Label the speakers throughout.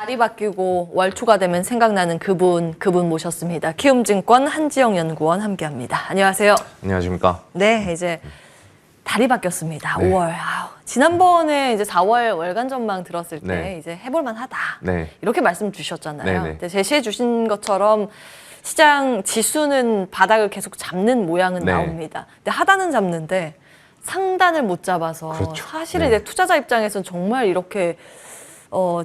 Speaker 1: 날이 바뀌고 월 초가 되면 생각나는 그분 모셨습니다. 키움증권 한지영 연구원 함께합니다. 안녕하세요.
Speaker 2: 안녕하십니까.
Speaker 1: 네, 이제 달이 바뀌었습니다.
Speaker 2: 네.
Speaker 1: 5월. 지난번에 이제 4월 월간 전망 들었을 때
Speaker 2: 네.
Speaker 1: 이제 해볼만하다.
Speaker 2: 네.
Speaker 1: 이렇게 말씀 주셨잖아요.
Speaker 2: 네네.
Speaker 1: 근데 제시해 주신 것처럼 시장 지수는 바닥을 계속 잡는 모양은
Speaker 2: 네.
Speaker 1: 나옵니다. 근데 하단은 잡는데 상단을 못 잡아서
Speaker 2: 그렇죠.
Speaker 1: 사실은
Speaker 2: 네.
Speaker 1: 이제 투자자 입장에서는 정말 이렇게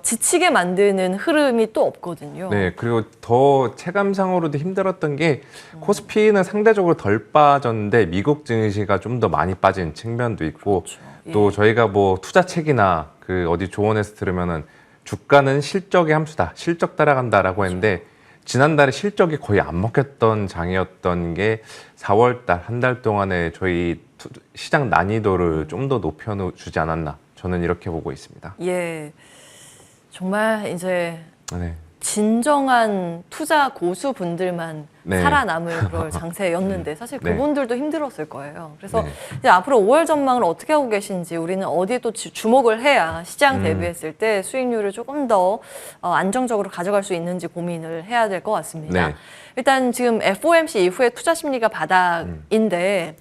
Speaker 1: 지치게 만드는 흐름이 또 없거든요.
Speaker 2: 네, 그리고 더 체감상으로도 힘들었던 게 코스피는 상대적으로 덜 빠졌는데 미국 증시가 좀 더 많이 빠진 측면도 있고
Speaker 1: 그렇죠.
Speaker 2: 또
Speaker 1: 예.
Speaker 2: 저희가 뭐 투자책이나 그 어디 조언에서 들으면은 주가는 실적의 함수다, 실적 따라간다라고 했는데 지난달에 실적이 거의 안 먹혔던 장이었던 게 4월달 한 달 동안에 저희 시장 난이도를 좀 더 높여주지 않았나 저는 이렇게 보고 있습니다.
Speaker 1: 예. 정말 이제
Speaker 2: 네.
Speaker 1: 진정한 투자 고수분들만
Speaker 2: 네.
Speaker 1: 살아남을 그럴 장세였는데 사실
Speaker 2: 네.
Speaker 1: 그분들도 힘들었을 거예요. 그래서
Speaker 2: 네.
Speaker 1: 이제 앞으로 5월 전망을 어떻게 하고 계신지 우리는 어디에 또 주목을 해야 시장 대비했을 때 수익률을 조금 더 안정적으로 가져갈 수 있는지 고민을 해야 될 것 같습니다.
Speaker 2: 네.
Speaker 1: 일단 지금 FOMC 이후에 투자 심리가 바닥인데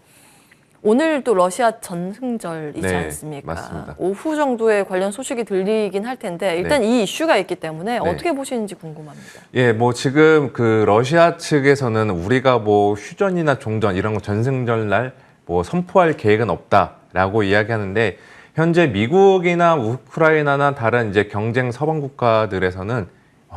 Speaker 1: 오늘 또 러시아 전승절이지
Speaker 2: 네,
Speaker 1: 않습니까?
Speaker 2: 맞습니다.
Speaker 1: 오후 정도에 관련 소식이 들리긴 할 텐데 일단 이 이슈가 있기 때문에
Speaker 2: 네.
Speaker 1: 어떻게 보시는지 궁금합니다.
Speaker 2: 예, 뭐 지금 그 러시아 측에서는 우리가 뭐 휴전이나 종전 이런 거 전승절날 뭐 선포할 계획은 없다라고 이야기하는데 현재 미국이나 우크라이나나 다른 이제 경쟁 서방 국가들에서는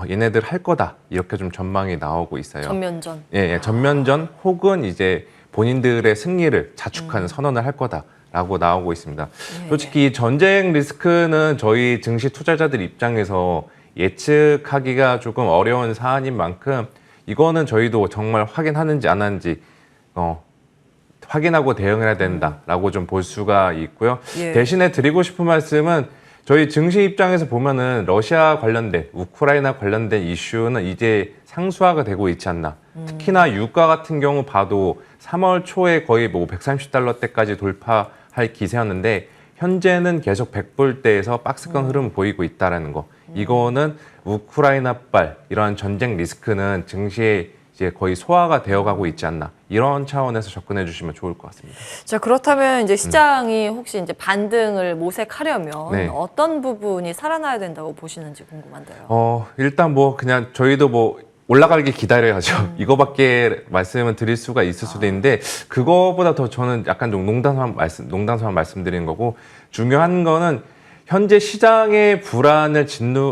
Speaker 2: 얘네들 할 거다 이렇게 좀 전망이 나오고 있어요.
Speaker 1: 전면전.
Speaker 2: 예, 전면전 혹은 이제 본인들의 승리를 자축하는 선언을 할 거다라고 나오고 있습니다.
Speaker 1: 예.
Speaker 2: 솔직히 전쟁 리스크는 저희 증시 투자자들 입장에서 예측하기가 조금 어려운 사안인 만큼 이거는 저희도 정말 확인하는지 안 하는지 확인하고 대응해야 된다라고 좀 볼 수가 있고요.
Speaker 1: 예.
Speaker 2: 대신에 드리고 싶은 말씀은 저희 증시 입장에서 보면은 러시아 관련된 우크라이나 관련된 이슈는 이제 상수화가 되고 있지 않나. 특히나 유가 같은 경우 봐도 3월 초에 거의 뭐 130달러대까지 돌파할 기세였는데 현재는 계속 100불대에서 박스권 흐름 보이고 있다라는 거. 이거는 우크라이나발 이러한 전쟁 리스크는 증시에 이제 거의 소화가 되어가고 있지 않나. 이런 차원에서 접근해 주시면 좋을 것 같습니다.
Speaker 1: 자, 그렇다면 이제 시장이 혹시 이제 반등을 모색하려면
Speaker 2: 네.
Speaker 1: 어떤 부분이 살아나야 된다고 보시는지 궁금한데요.
Speaker 2: 일단 뭐 그냥 저희도 뭐 올라가길 기다려야죠. 이거밖에 말씀을 드릴 수가 있을 수도 있는데 그거보다 더 저는 약간 좀 농담삼아 말씀드리는 거고 중요한 거는 현재 시장의 불안을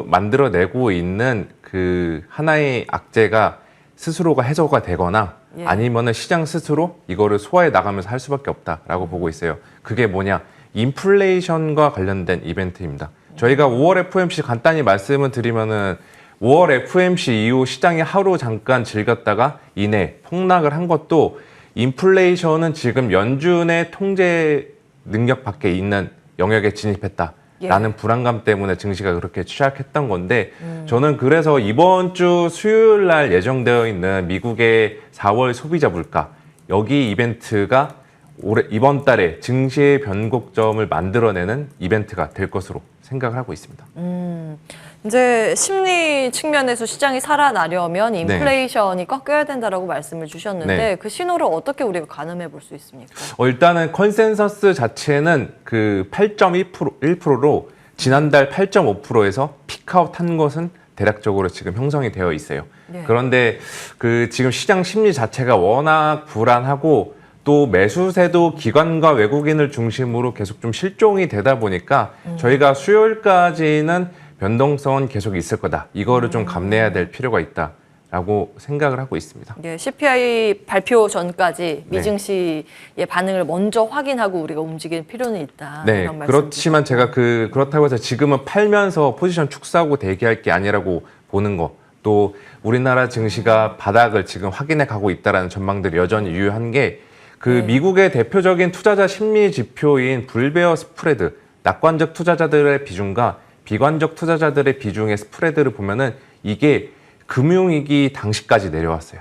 Speaker 2: 만들어내고 있는 그 하나의 악재가 스스로가 해소가 되거나
Speaker 1: 예.
Speaker 2: 아니면은 시장 스스로 이거를 소화해 나가면서 할 수밖에 없다라고 보고 있어요. 그게 뭐냐? 인플레이션과 관련된 이벤트입니다. 저희가 5월 FOMC 간단히 말씀을 드리면은 5월 FOMC 이후 시장이 하루 잠깐 즐겼다가 이내 폭락을 한 것도 인플레이션은 지금 연준의 통제 능력 밖에 있는 영역에 진입했다. 라는 불안감 때문에 증시가 그렇게 취약했던 건데 저는 그래서 이번 주 수요일 날 예정되어 있는 미국의 4월 소비자 물가 여기 이벤트가 이번 달에 증시의 변곡점을 만들어내는 이벤트가 될 것으로 생각을 하고 있습니다.
Speaker 1: 이제 심리 측면에서 시장이 살아나려면 인플레이션이 꺾여야 된다라고 말씀을 주셨는데
Speaker 2: 네.
Speaker 1: 그 신호를 어떻게 우리가 가늠해 볼 수 있습니까?
Speaker 2: 일단은 컨센서스 자체는 그 8.1%로 지난달 8.5%에서 피크아웃 한 것은 대략적으로 지금 형성이 되어 있어요.
Speaker 1: 네.
Speaker 2: 그런데 그 지금 시장 심리 자체가 워낙 불안하고 또 매수세도 기관과 외국인을 중심으로 계속 좀 실종이 되다 보니까 저희가 수요일까지는 변동성은 계속 있을 거다. 이거를 좀 감내해야 될 필요가 있다라고 생각을 하고 있습니다.
Speaker 1: 예, CPI 발표 전까지
Speaker 2: 네.
Speaker 1: 미증시의 반응을 먼저 확인하고 우리가 움직일 필요는 있다.
Speaker 2: 네,
Speaker 1: 이런 말씀
Speaker 2: 그렇지만 제가 그렇다고 해서 지금은 팔면서 포지션 축소하고 대기할 게 아니라고 보는 거. 또 우리나라 증시가 바닥을 지금 확인해 가고 있다라는 전망들이 여전히 유효한 게 그 미국의 대표적인 투자자 심리 지표인 불베어 스프레드, 낙관적 투자자들의 비중과 비관적 투자자들의 비중의 스프레드를 보면은 이게 금융위기 당시까지 내려왔어요.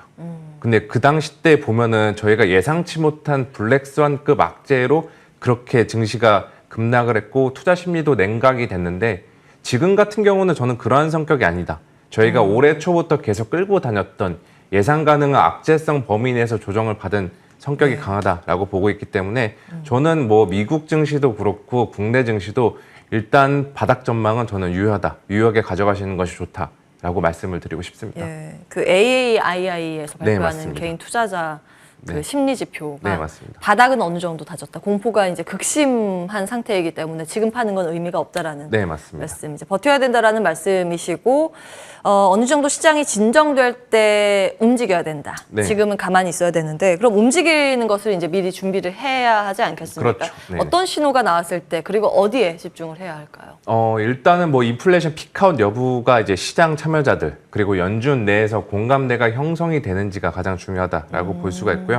Speaker 2: 근데 그 당시 때 보면은 저희가 예상치 못한 블랙스완급 악재로 그렇게 증시가 급락을 했고 투자 심리도 냉각이 됐는데 지금 같은 경우는 저는 그러한 성격이 아니다. 저희가 올해 초부터 계속 끌고 다녔던 예상 가능한 악재성 범위 내에서 조정을 받은 성격이 강하다라고 보고 있기 때문에 저는 뭐 미국 증시도 그렇고 국내 증시도 일단 바닥 전망은 저는 유효하다. 유효하게 가져가시는 것이 좋다라고 말씀을 드리고 싶습니다.
Speaker 1: 예, 그 AAII에서 발표하는
Speaker 2: 맞습니다.
Speaker 1: 개인 투자자 그
Speaker 2: 네.
Speaker 1: 심리 지표가
Speaker 2: 네, 맞습니다.
Speaker 1: 바닥은 어느 정도 다졌다. 공포가 이제 극심한 상태이기 때문에 지금 파는 건 의미가 없다라는
Speaker 2: 네, 맞습니다.
Speaker 1: 말씀. 이제 버텨야 된다라는 말씀이시고 어느 정도 시장이 진정될 때 움직여야 된다.
Speaker 2: 네.
Speaker 1: 지금은 가만히 있어야 되는데 그럼 움직이는 것을 이제 미리 준비를 해야 하지 않겠습니까?
Speaker 2: 그렇죠. 네네.
Speaker 1: 어떤 신호가 나왔을 때 그리고 어디에 집중을 해야 할까요?
Speaker 2: 일단은 뭐 인플레이션 피크아웃 여부가 이제 시장 참여자들 그리고 연준 내에서 공감대가 형성이 되는지가 가장 중요하다라고 볼 수가 있고요.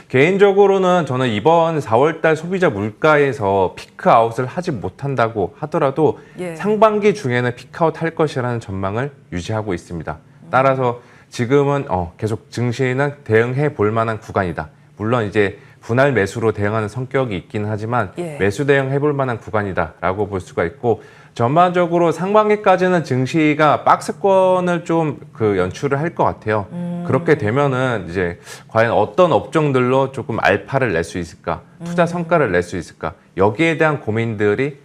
Speaker 2: 개인적으로는 저는 이번 4월달 소비자 물가에서 피크아웃을 하지 못한다고 하더라도
Speaker 1: 예.
Speaker 2: 상반기 중에는 피크아웃 할 것이라는 전망을 유지하고 있습니다. 따라서 지금은 계속 증시는 대응해 볼 만한 구간이다. 물론 이제 분할 매수로 대응하는 성격이 있긴 하지만
Speaker 1: 예.
Speaker 2: 매수 대응해 볼 만한 구간이다라고 볼 수가 있고 전반적으로 상반기까지는 증시가 박스권을 좀 연출을 할 것 같아요. 그렇게 되면은 이제 과연 어떤 업종들로 조금 알파를 낼 수 있을까, 투자 성과를 낼 수 있을까 여기에 대한 고민들이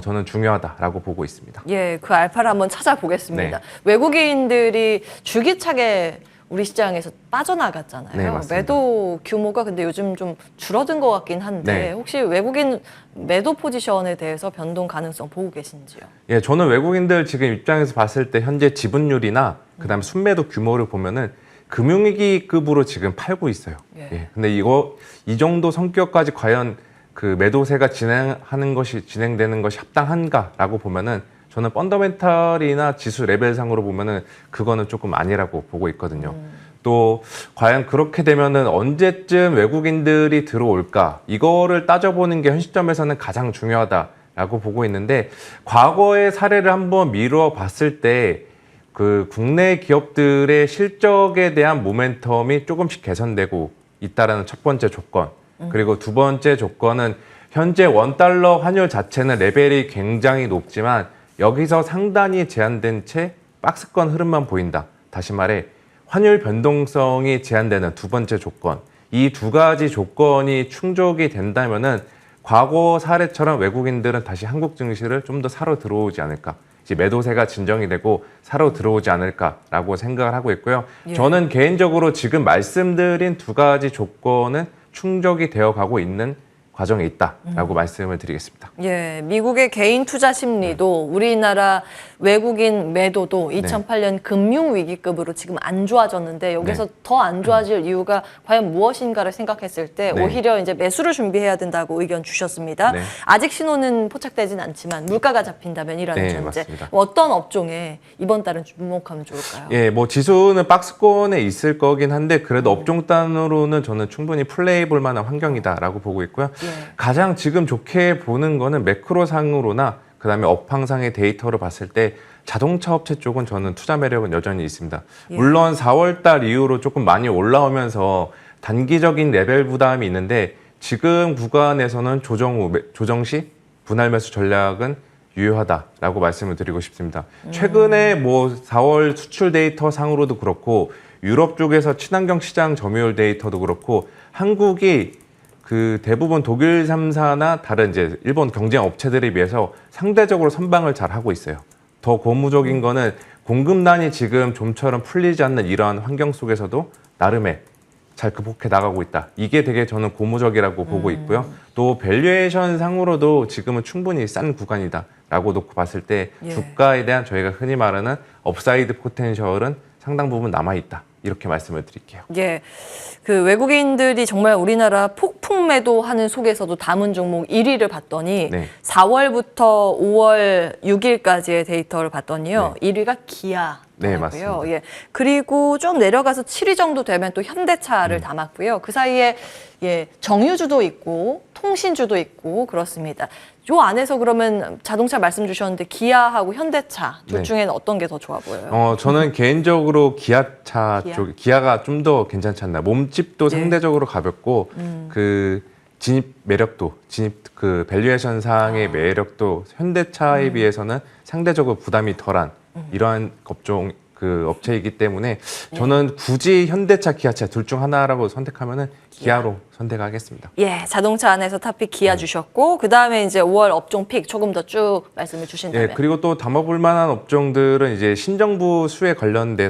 Speaker 2: 저는 중요하다라고 보고 있습니다.
Speaker 1: 예, 그 알파를 한번 찾아보겠습니다.
Speaker 2: 네.
Speaker 1: 외국인들이 줄기차게 우리 시장에서 빠져나갔잖아요.
Speaker 2: 네, 맞습니다.
Speaker 1: 매도 규모가 근데 요즘 좀 줄어든 것 같긴 한데
Speaker 2: 네.
Speaker 1: 혹시 외국인 매도 포지션에 대해서 변동 가능성 보고 계신지요?
Speaker 2: 예, 저는 외국인들 지금 입장에서 봤을 때 현재 지분율이나 그다음에 순매도 규모를 보면은 금융위기급으로 지금 팔고 있어요.
Speaker 1: 예.
Speaker 2: 근데 이 정도 성격까지 과연 그 매도세가 진행되는 것이 합당한가라고 보면은 저는 펀더멘탈이나 지수 레벨상으로 보면은 그거는 조금 아니라고 보고 있거든요. 또 과연 그렇게 되면은 언제쯤 외국인들이 들어올까 이거를 따져보는 게 현 시점에서는 가장 중요하다라고 보고 있는데 과거의 사례를 한번 미루어 봤을 때 그 국내 기업들의 실적에 대한 모멘텀이 조금씩 개선되고 있다라는 첫 번째 조건. 그리고 두 번째 조건은 현재 원달러 환율 자체는 레벨이 굉장히 높지만 여기서 상단이 제한된 채 박스권 흐름만 보인다. 다시 말해 환율 변동성이 제한되는 두 번째 조건. 이 두 가지 조건이 충족이 된다면은 과거 사례처럼 외국인들은 다시 한국 증시를 좀 더 사러 들어오지 않을까. 이제 매도세가 진정이 되고 사러 들어오지 않을까라고 생각을 하고 있고요.
Speaker 1: 예.
Speaker 2: 저는 개인적으로 지금 말씀드린 두 가지 조건은 충족이 되어 가고 있는 과정에 있다라고 말씀을 드리겠습니다.
Speaker 1: 예, 미국의 개인 투자 심리도 우리나라 외국인 매도도 2008년 금융위기급으로 지금 안 좋아졌는데 여기서
Speaker 2: 네.
Speaker 1: 더 안 좋아질 이유가 과연 무엇인가를 생각했을 때
Speaker 2: 네.
Speaker 1: 오히려 이제 매수를 준비해야 된다고 의견 주셨습니다.
Speaker 2: 네.
Speaker 1: 아직 신호는 포착되진 않지만 물가가 잡힌다면이라는
Speaker 2: 네,
Speaker 1: 전제.
Speaker 2: 맞습니다.
Speaker 1: 어떤 업종에 이번 달은 주목하면 좋을까요?
Speaker 2: 예, 뭐 지수는 박스권에 있을 거긴 한데 그래도 업종 단으로는 저는 충분히 플레이 볼 만한 환경이다라고 보고 있고요.
Speaker 1: 예.
Speaker 2: 가장 지금 좋게 보는 거는 매크로상으로나 그다음에 업황상의 데이터를 봤을 때 자동차 업체 쪽은 저는 투자 매력은 여전히 있습니다.
Speaker 1: 예.
Speaker 2: 물론 4월 달 이후로 조금 많이 올라오면서 단기적인 레벨 부담이 있는데 지금 구간에서는 조정 시 분할 매수 전략은 유효하다라고 말씀을 드리고 싶습니다. 최근에 뭐 4월 수출 데이터 상으로도 그렇고 유럽 쪽에서 친환경 시장 점유율 데이터도 그렇고 한국이 그 대부분 독일 3사나 다른 이제 일본 경쟁 업체들에 비해서 상대적으로 선방을 잘 하고 있어요. 더 고무적인 거는 공급난이 지금 좀처럼 풀리지 않는 이러한 환경 속에서도 나름의 잘 극복해 나가고 있다. 이게 되게 저는 고무적이라고 보고 있고요. 또 밸류에이션 상으로도 지금은 충분히 싼 구간이다라고 놓고 봤을 때
Speaker 1: 예.
Speaker 2: 주가에 대한 저희가 흔히 말하는 업사이드 포텐셜은 상당 부분 남아있다. 이렇게 말씀을 드릴게요.
Speaker 1: 예, 그 외국인들이 정말 우리나라 폭풍 매도하는 속에서도 담은 종목 1위를 봤더니
Speaker 2: 네.
Speaker 1: 4월부터 5월 6일까지의 데이터를 봤더니요. 1위가 기아.
Speaker 2: 네,
Speaker 1: 고요
Speaker 2: 맞습니다.
Speaker 1: 예. 그리고 좀 내려가서 7위 정도 되면 또 현대차를 담았고요. 그 사이에 예, 정유주도 있고 통신주도 있고 그렇습니다. 요 안에서 그러면 자동차 말씀 주셨는데 기아하고 현대차 둘
Speaker 2: 네.
Speaker 1: 중에는 어떤 게 더 좋아 보여요?
Speaker 2: 저는 개인적으로 기아차
Speaker 1: 기아?
Speaker 2: 쪽, 기아가 좀 더 괜찮지 않나. 몸집도
Speaker 1: 예.
Speaker 2: 상대적으로 가볍고, 그 진입 매력도, 진입 그 밸류에이션 상의 매력도 현대차에 비해서는 상대적으로 부담이 덜한 이러한 업종 그 업체이기 때문에 저는 굳이 현대차, 기아차 둘 중 하나라고 선택하면은 기아로 선택하겠습니다.
Speaker 1: 예, 자동차 안에서 탑픽 기아 주셨고 그 다음에 이제 5월 업종 픽 조금 더 쭉 말씀을 주신다면.
Speaker 2: 예, 그리고 또 담아볼 만한 업종들은 이제 신정부 수에 관련된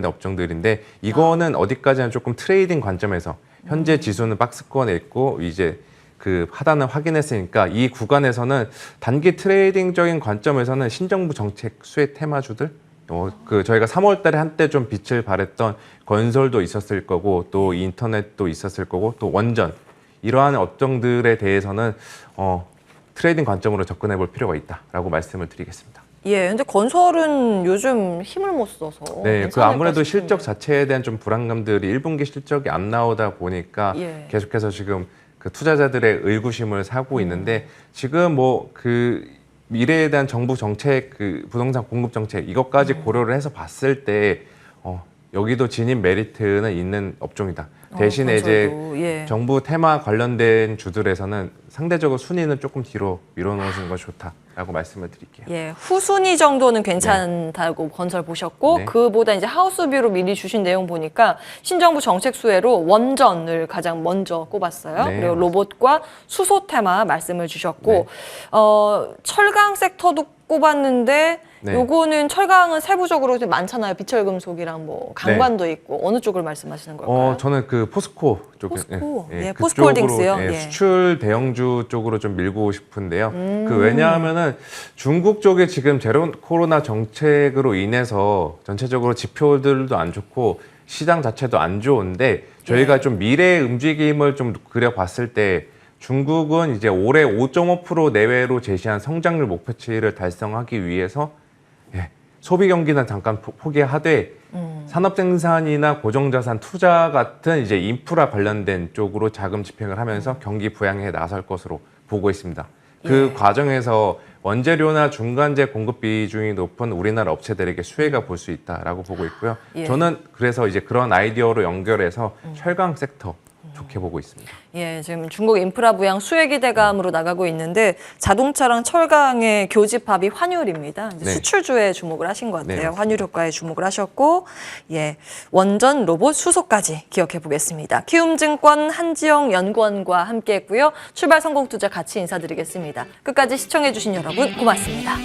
Speaker 2: 업종들인데 이거는 어디까지나 조금 트레이딩 관점에서 현재 지수는 박스권에 있고 이제 그 하단을 확인했으니까 이 구간에서는 단기 트레이딩적인 관점에서는 신정부 정책 수혜 테마주들 그 저희가 3월 달에 한때 좀 빛을 발했던 건설도 있었을 거고 또 인터넷도 있었을 거고 또 원전 이러한 업종들에 대해서는 트레이딩 관점으로 접근해 볼 필요가 있다라고 말씀을 드리겠습니다.
Speaker 1: 예, 근데 건설은 요즘 힘을 못 써서.
Speaker 2: 네, 그
Speaker 1: 괜찮을까
Speaker 2: 아무래도
Speaker 1: 싶은데.
Speaker 2: 실적 자체에 대한 좀 불안감들이 1분기 실적이 안 나오다 보니까
Speaker 1: 예.
Speaker 2: 계속해서 지금 그 투자자들의 의구심을 사고 있는데 지금 뭐 그 미래에 대한 정부 정책, 그 부동산 공급 정책 이것까지 고려를 해서 봤을 때 여기도 진입 메리트는 있는 업종이다. 대신에 이제
Speaker 1: 건설도, 예.
Speaker 2: 정부 테마 관련된 주들에서는 상대적으로 순위는 조금 뒤로 밀어놓으시는 것이 좋다라고 말씀을 드릴게요.
Speaker 1: 예, 후순위 정도는 괜찮다고 건설 보셨고
Speaker 2: 네.
Speaker 1: 그보다 이제 하우스뷰로 미리 주신 내용 보니까 신정부 정책 수혜로 원전을 가장 먼저 꼽았어요.
Speaker 2: 네,
Speaker 1: 그리고 로봇과 수소 테마 말씀을 주셨고
Speaker 2: 네.
Speaker 1: 철강 섹터도 꼽았는데
Speaker 2: 네.
Speaker 1: 요거는 철강은 세부적으로 좀 많잖아요. 비철금속이랑 뭐 강관도 있고 어느 쪽을 말씀하시는 걸까요?
Speaker 2: 저는 그 포스코 쪽에
Speaker 1: 포스코. 예,
Speaker 2: 그쪽으로,
Speaker 1: 포스코홀딩스요? 예.
Speaker 2: 수출 대형주 쪽으로 좀 밀고 싶은데요. 그 왜냐하면은 중국 쪽에 지금 제로 코로나 정책으로 인해서 전체적으로 지표들도 안 좋고 시장 자체도 안 좋은데 저희가 좀 미래의 움직임을 좀 그려봤을 때 중국은 이제 올해 5.5% 내외로 제시한 성장률 목표치를 달성하기 위해서 소비 경기는 잠깐 포기하되 산업 생산이나 고정자산 투자 같은 이제 인프라 관련된 쪽으로 자금 집행을 하면서 경기 부양에 나설 것으로 보고 있습니다. 그 과정에서 원재료나 중간재 공급 비중이 높은 우리나라 업체들에게 수혜가 볼 수 있다라고 보고 있고요.
Speaker 1: 예.
Speaker 2: 저는 그래서 이제 그런 아이디어로 연결해서 철강 섹터 좋게 보고 있습니다.
Speaker 1: 예, 지금 중국 인프라 부양 수혜 기대감으로 나가고 있는데 자동차랑 철강의 교집합이 환율입니다. 이제
Speaker 2: 네.
Speaker 1: 수출주에 주목을 하신 것 같아요.
Speaker 2: 네, 맞습니다.
Speaker 1: 환율 효과에 주목을 하셨고, 예, 원전, 로봇, 수소까지 기억해 보겠습니다. 키움증권 한지영 연구원과 함께했고요. 출발 성공 투자 같이 인사드리겠습니다. 끝까지 시청해 주신 여러분 고맙습니다.